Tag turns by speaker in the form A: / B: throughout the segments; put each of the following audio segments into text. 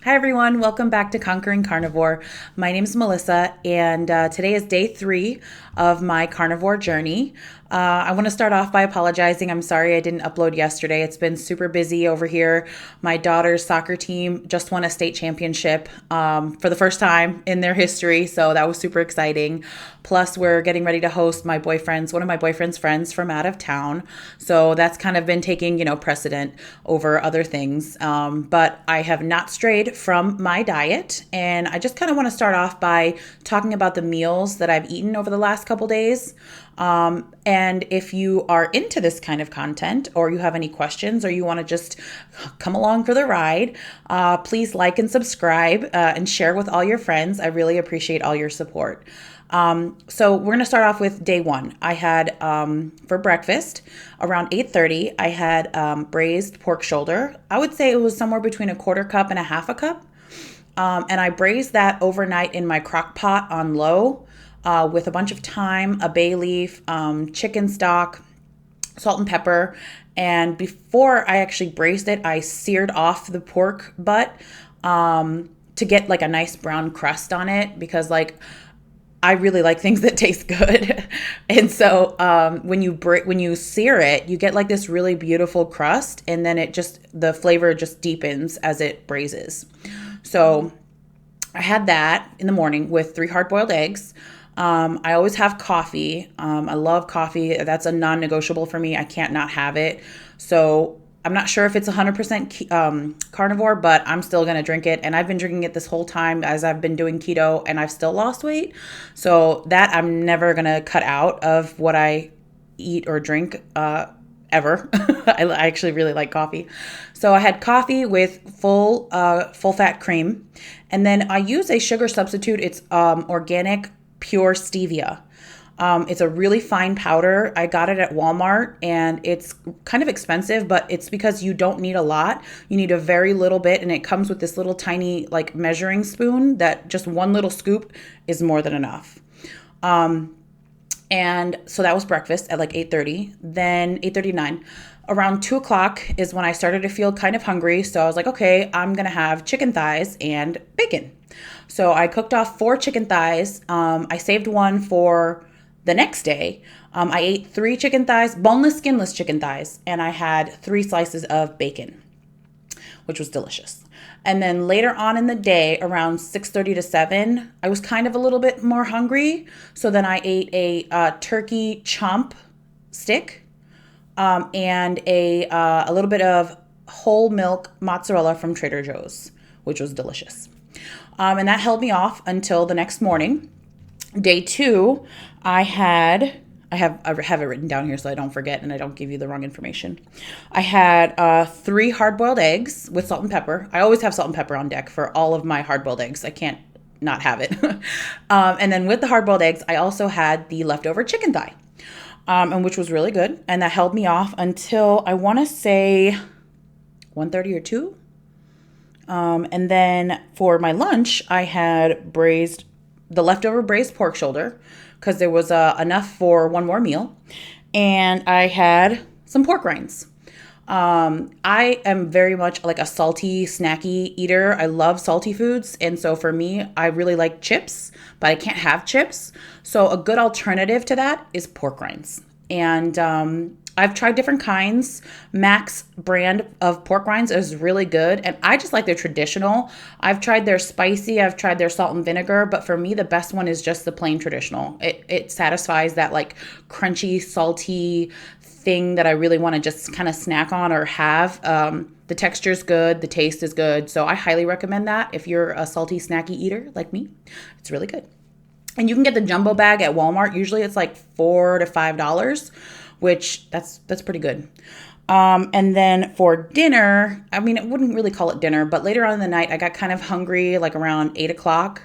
A: Hi, everyone. Welcome back to Conquering Carnivore. My name is Melissa, and today is day 3 of my carnivore journey. I want to start off by apologizing. I'm sorry I didn't upload yesterday. It's been super busy over here. My daughter's soccer team just won a state championship for the first time in their history, so that was super exciting. Plus, we're getting ready to host one of my boyfriend's friends from out of town. So that's kind of been taking, precedent over other things. But I have not strayed from my diet. And I just kind of want to start off by talking about the meals that I've eaten over the last couple days. And if you are into this kind of content, or you have any questions, or you want to just come along for the ride, please like and subscribe and share with all your friends. I really appreciate all your support. So we're going to start off with day 1. I had, for breakfast around 8:30, I had, braised pork shoulder. I would say it was somewhere between a quarter cup and a half a cup. And I braised that overnight in my crock pot on low, with a bunch of thyme, a bay leaf, chicken stock, salt and pepper. And before I actually braised it, I seared off the pork butt, to get like a nice brown crust on it, because I really like things that taste good. And so when you sear it, you get like this really beautiful crust, and then the flavor just deepens as it braises. So I had that in the morning with 3 hard-boiled eggs. I always have coffee. I love coffee. That's a non-negotiable for me. I can't not have it. So I'm not sure if it's 100% carnivore, but I'm still going to drink it. And I've been drinking it this whole time as I've been doing keto, and I've still lost weight. So that I'm never going to cut out of what I eat or drink ever. I actually really like coffee. So I had coffee with full fat cream. And then I use a sugar substitute. It's organic pure stevia. It's a really fine powder. I got it at Walmart, and it's kind of expensive, but it's because you don't need a lot. You need a very little bit, and it comes with this little tiny measuring spoon that just one little scoop is more than enough. And so that was breakfast at 8:30, then 8:39. Around 2 o'clock is when I started to feel kind of hungry. So I was like, okay, I'm going to have chicken thighs and bacon. So I cooked off 4 chicken thighs. I saved one for the next day. I ate 3 chicken thighs, boneless, skinless chicken thighs, and I had 3 slices of bacon, which was delicious. And then later on in the day, around 6:30 to 7, I was kind of a little bit more hungry. So then I ate a turkey chomp stick, and a little bit of whole milk mozzarella from Trader Joe's, which was delicious. And that held me off until the next morning. Day 2, I have it written down here so I don't forget and I don't give you the wrong information. I had 3 hard-boiled eggs with salt and pepper. I always have salt and pepper on deck for all of my hard-boiled eggs. I can't not have it. And then with the hard-boiled eggs, I also had the leftover chicken thigh, and which was really good. And that held me off until I want to say 1:30 or 2. And then for my lunch, I had the leftover braised pork shoulder, because there was enough for one more meal. And I had some pork rinds. I am very much like a salty, snacky eater. I love salty foods. And so for me, I really like chips, but I can't have chips. So a good alternative to that is pork rinds. And I've tried different kinds. Mac's brand of pork rinds is really good, and I just like their traditional. I've tried their spicy, I've tried their salt and vinegar, but for me, the best one is just the plain traditional. It satisfies that crunchy, salty thing that I really want to just kind of snack on or have. The texture is good, the taste is good, so I highly recommend that if you're a salty, snacky eater like me. It's really good. And you can get the jumbo bag at Walmart. Usually it's $4 to $5. Which that's pretty good. And then for dinner, I wouldn't really call it dinner, but later on in the night, I got kind of hungry, around 8 o'clock.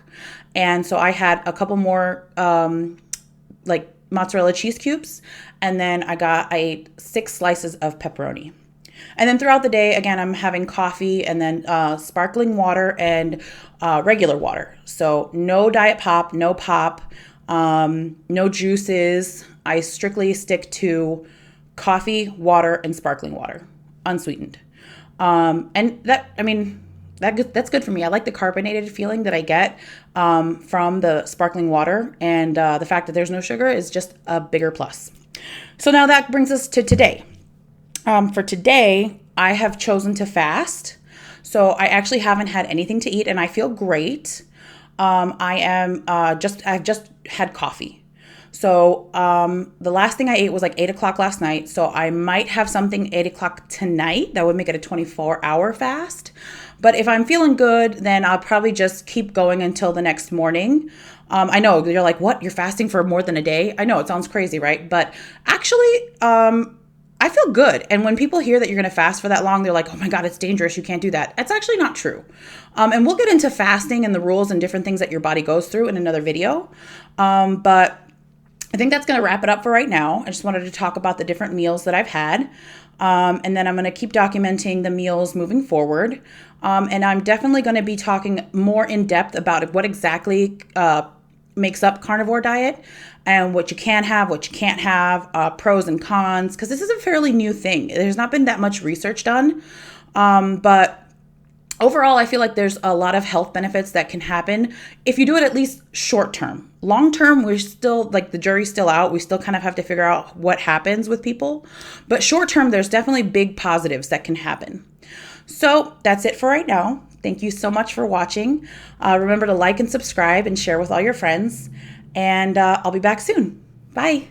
A: And so I had a couple more, mozzarella cheese cubes. And then I ate 6 slices of pepperoni. And then throughout the day, again, I'm having coffee and then sparkling water and regular water. So no diet pop, no pop, no juices. I strictly stick to coffee, water, and sparkling water, unsweetened. And that, that's good for me. I like the carbonated feeling that I get from the sparkling water, and the fact that there's no sugar is just a bigger plus. So now that brings us to today. For today, I have chosen to fast. So I actually haven't had anything to eat and I feel great. I've just had coffee. So the last thing I ate was like 8 o'clock last night. So I might have something 8 o'clock tonight. That would make it a 24-hour fast. But if I'm feeling good, then I'll probably just keep going until the next morning. I know you're like, what? You're fasting for more than a day? I know it sounds crazy, right? But actually, I feel good. And when people hear that you're going to fast for that long, they're like, oh my God, it's dangerous. You can't do that. It's actually not true. And we'll get into fasting and the rules and different things that your body goes through in another video. But I think that's going to wrap it up for right now. I just wanted to talk about the different meals that I've had. And then I'm going to keep documenting the meals moving forward. And I'm definitely going to be talking more in depth about what exactly makes up carnivore diet and what you can have, what you can't have, pros and cons, because this is a fairly new thing. There's not been that much research done. But overall, I feel like there's a lot of health benefits that can happen if you do it at least short term. Long term, we're still like the jury's still out. We still kind of have to figure out what happens with people. But short term, there's definitely big positives that can happen. So that's it for right now. Thank you so much for watching. Remember to like and subscribe and share with all your friends. And I'll be back soon. Bye.